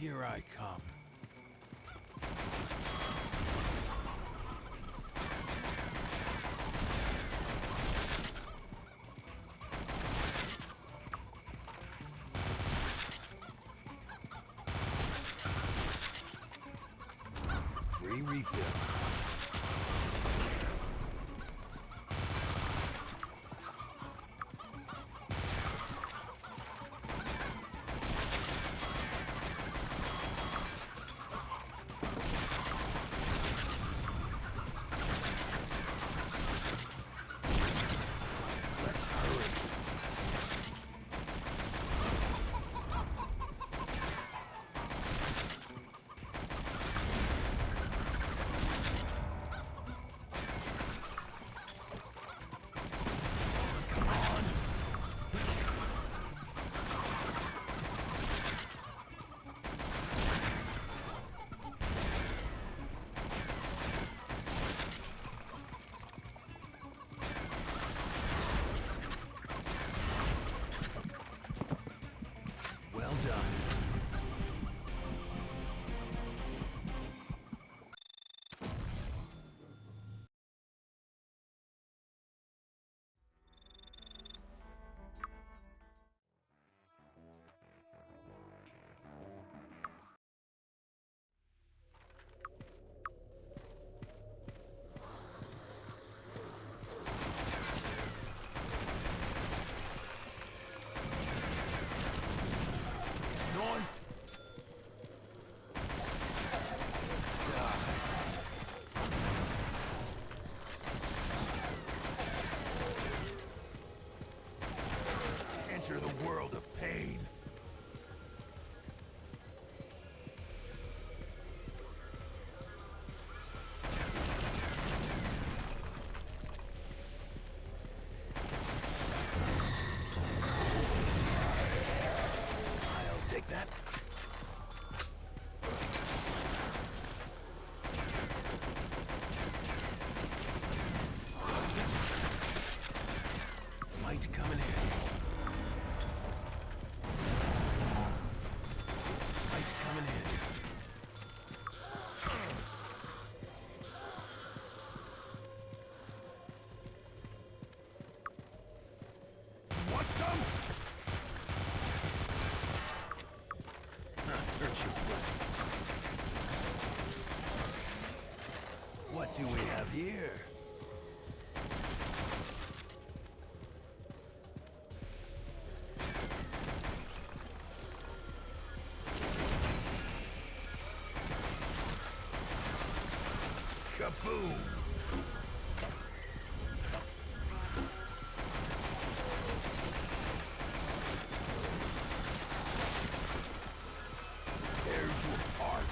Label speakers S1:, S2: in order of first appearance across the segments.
S1: Here I come. Free refill. Well done. Noise! Enter the world of pain. I'll take that. Might come in handy. Might come in handy. Want some? Hurt your foot. What do we have here? Kaboom! There's your heart.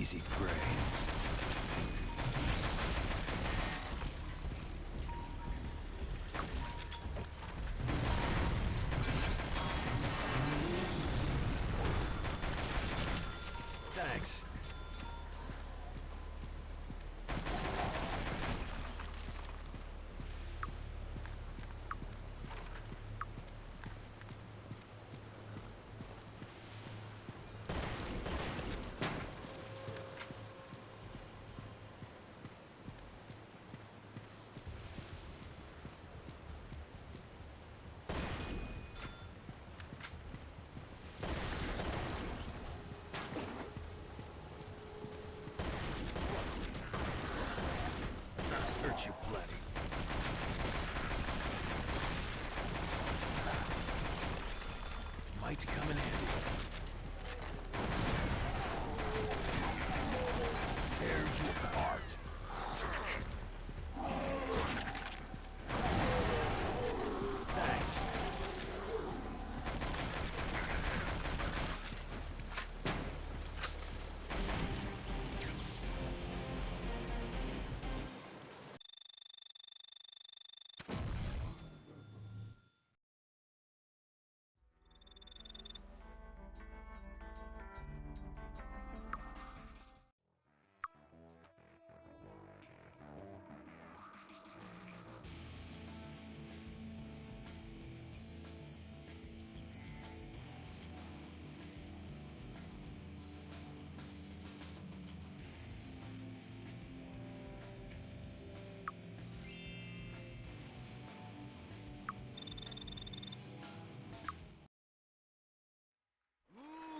S1: easy prey. Thanks. Hurt you plenty. Might come in handy. Tears you apart. Thanks.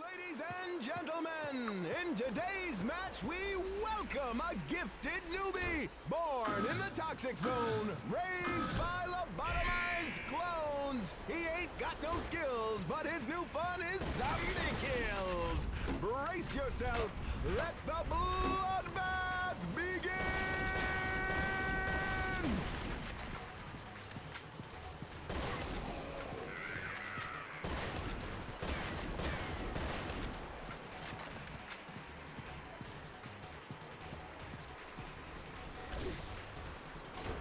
S1: Ladies and gentlemen, in today's match, we welcome a gifted newbie, born in the toxic zone, raised by lobotomized clones. He ain't got no skills, but his new fun is zombie kills. Brace yourself, let the bloodbath begin!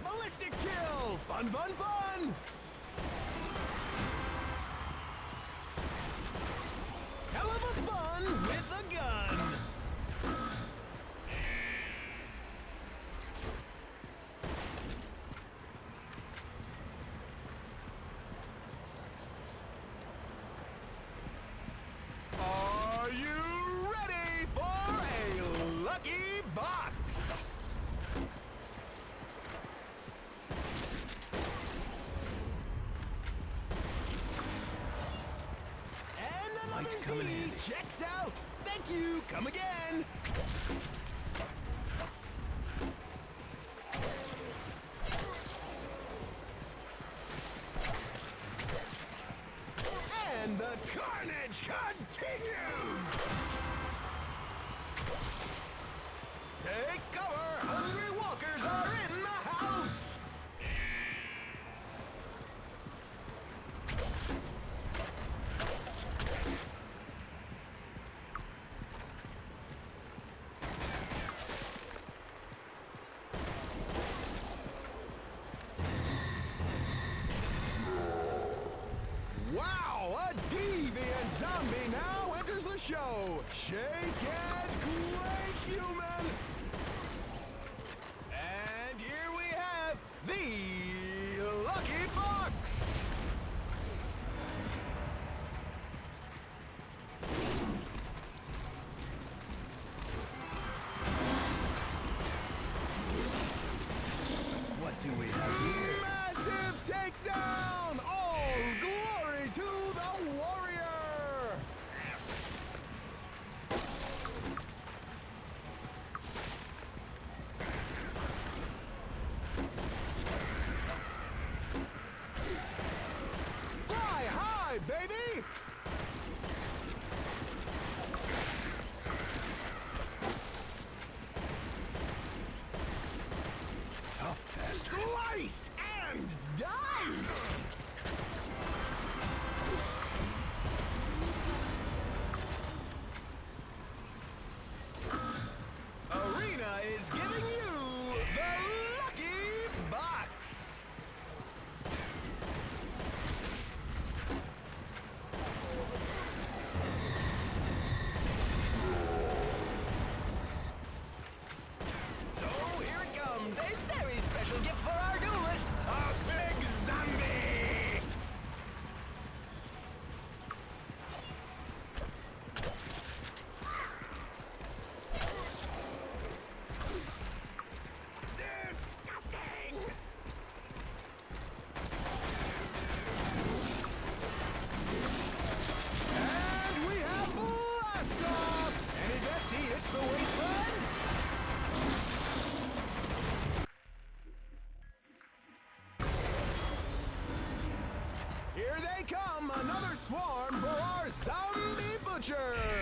S1: Ballistic kill! Fun, fun, fun! Hell of a fun with a gun! Are you ready for a lucky box? Might come in handy. Checks out. Thank you. Come again. And the carnage continues. Take cover. Hungry walkers are in the house. Wow, a deviant zombie now enters the show. Shake and quake, human. And here we have the lucky box. What do we have here? Massive takedown! All glory to the warrior! swarm for our zombie butcher.